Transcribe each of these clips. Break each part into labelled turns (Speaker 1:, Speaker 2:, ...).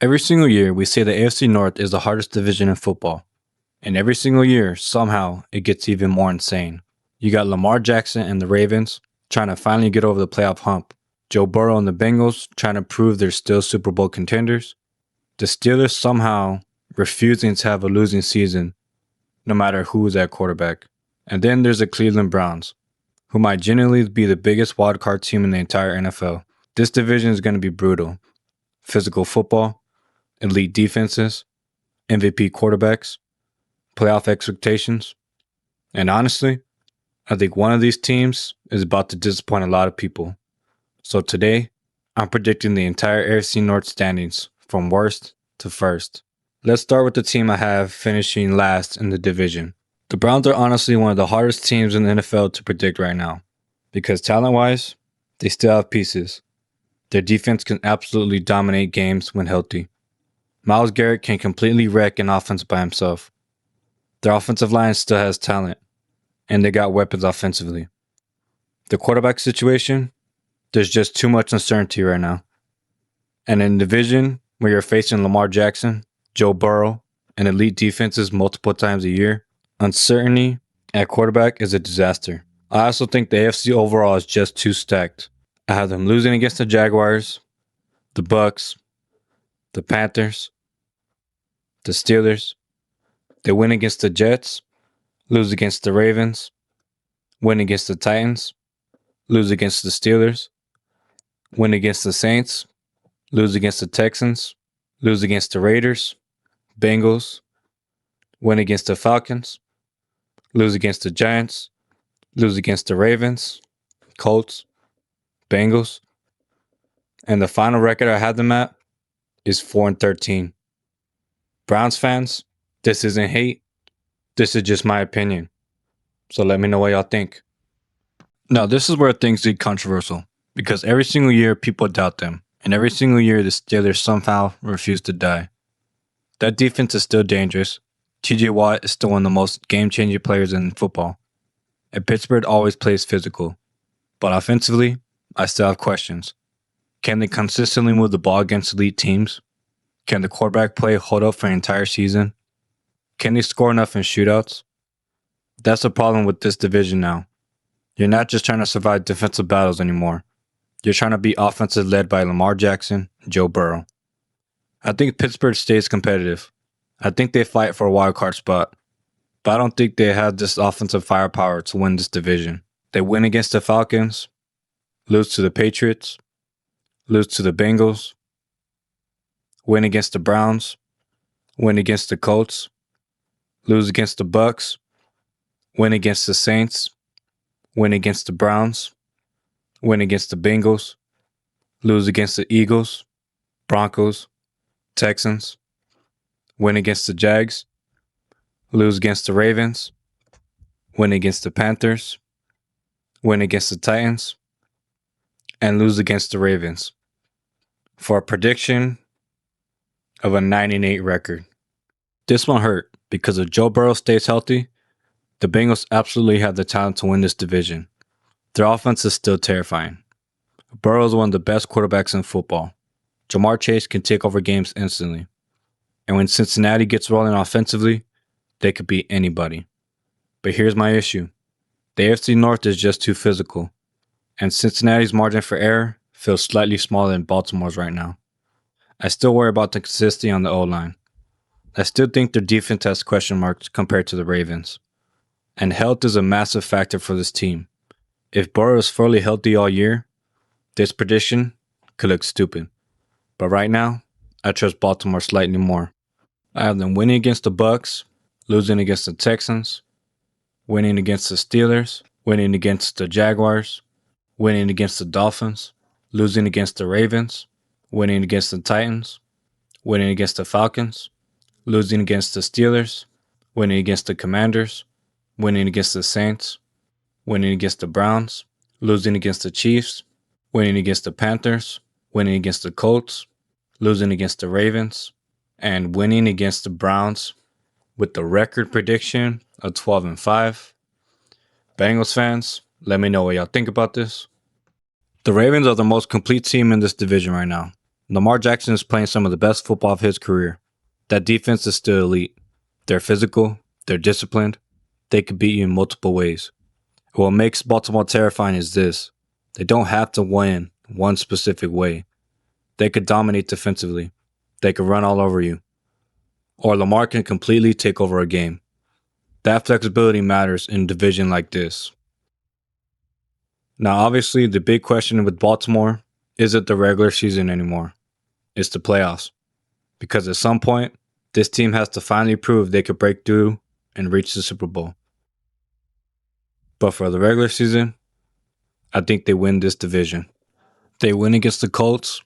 Speaker 1: Every single year, we say the AFC North is the hardest division in football. And every single year, somehow, it gets even more insane. You got Lamar Jackson and the Ravens trying to finally get over the playoff hump. Joe Burrow and the Bengals trying to prove they're still Super Bowl contenders. The Steelers somehow refusing to have a losing season, no matter who is at quarterback. And then there's the Cleveland Browns, who might genuinely be the biggest wildcard team in the entire NFL. This division is going to be brutal. Physical football, elite defenses, MVP quarterbacks, playoff expectations. And honestly, I think one of these teams is about to disappoint a lot of people. So today, I'm predicting the entire AFC North standings from worst to first. Let's start with the team I have finishing last in the division. The Browns are honestly one of the hardest teams in the NFL to predict right now, because talent-wise, they still have pieces. Their defense can absolutely dominate games when healthy. Myles Garrett can completely wreck an offense by himself. Their offensive line still has talent, and they got weapons offensively. The quarterback situation, there's just too much uncertainty right now. And in a division where you're facing Lamar Jackson, Joe Burrow, and elite defenses multiple times a year, uncertainty at quarterback is a disaster. I also think the AFC overall is just too stacked. I have them losing against the Jaguars, the Bucks, the Panthers, the Steelers. They win against the Jets, lose against the Ravens, win against the Titans, lose against the Steelers, win against the Saints, lose against the Texans, lose against the Raiders, Bengals, win against the Falcons, lose against the Giants, lose against the Ravens, Colts, Bengals, and the final record I had them at is 4-13. Browns fans, this isn't hate. This is just my opinion. So let me know what y'all think. Now, this is where things get controversial, because every single year people doubt them, and every single year the Steelers somehow refuse to die. That defense is still dangerous. TJ Watt is still one of the most game-changing players in football. And Pittsburgh always plays physical. But offensively, I still have questions. Can they consistently move the ball against elite teams? Can the quarterback play hold up for an entire season? Can they score enough in shootouts? That's the problem with this division now. You're not just trying to survive defensive battles anymore. You're trying to be offensive led by Lamar Jackson and Joe Burrow. I think Pittsburgh stays competitive. I think they fight for a wild card spot. But I don't think they have this offensive firepower to win this division. They win against the Falcons, lose to the Patriots, lose to the Bengals, win against the Browns, win against the Colts, lose against the Bucks, win against the Saints, win against the Browns, win against the Bengals, lose against the Eagles, Broncos, Texans, win against the Jags, lose against the Ravens, win against the Panthers, win against the Titans, and lose against the Ravens, for a prediction of a 9-8 record. This one hurt, because if Joe Burrow stays healthy, the Bengals absolutely have the talent to win this division. Their offense is still terrifying. Burrow is one of the best quarterbacks in football. Jamar Chase can take over games instantly. And when Cincinnati gets rolling offensively, they could beat anybody. But here's my issue. The AFC North is just too physical. And Cincinnati's margin for error feels slightly smaller than Baltimore's right now. I still worry about the consistency on the O-line. I still think their defense has question marks compared to the Ravens. And health is a massive factor for this team. If Burrow is fully healthy all year, this prediction could look stupid. But right now, I trust Baltimore slightly more. I have them winning against the Bucks, losing against the Texans, winning against the Steelers, winning against the Jaguars, winning against the Dolphins, losing against the Ravens, winning against the Titans, winning against the Falcons, losing against the Steelers, winning against the Commanders, winning against the Saints, winning against the Browns, losing against the Chiefs, winning against the Panthers, winning against the Colts, losing against the Ravens, and winning against the Browns with the record prediction of 12-5. Bengals fans, let me know what y'all think about this. The Ravens are the most complete team in this division right now. Lamar Jackson is playing some of the best football of his career. That defense is still elite. They're physical, they're disciplined, they could beat you in multiple ways. What makes Baltimore terrifying is this: they don't have to win one specific way. They could dominate defensively. They could run all over you. Or Lamar can completely take over a game. That flexibility matters in a division like this. Now, obviously, the big question with Baltimore isn't the regular season anymore. It's the playoffs. Because at some point, this team has to finally prove they could break through and reach the Super Bowl. But for the regular season, I think they win this division. They win against the Colts,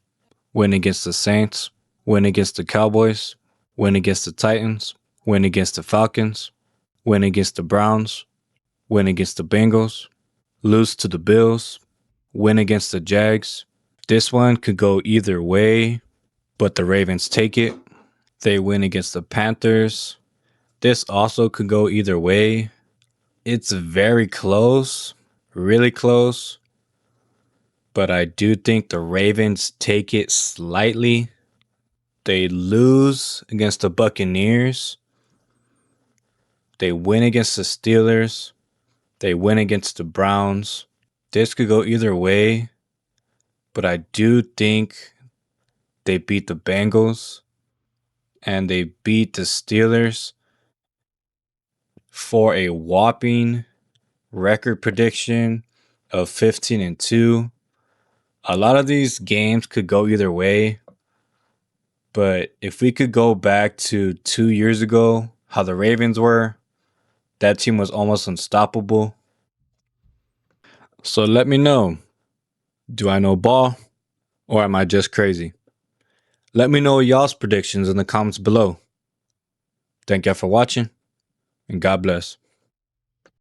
Speaker 1: win against the Saints, win against the Cowboys, win against the Titans, win against the Falcons, win against the Browns, win against the Bengals, lose to the Bills, win against the Jags. This one could go either way, but the Ravens take it. They win against the Panthers. This also could go either way. It's very close, really close. But I do think the Ravens take it slightly. They lose against the Buccaneers. They win against the Steelers. They win against the Browns. This could go either way. But I do think they beat the Bengals. And they beat the Steelers for a whopping record prediction of 15-2. A lot of these games could go either way. But if we could go back to 2 years ago, how the Ravens were, that team was almost unstoppable. So let me know. Do I know ball or am I just crazy? Let me know y'all's predictions in the comments below. Thank y'all for watching and God bless.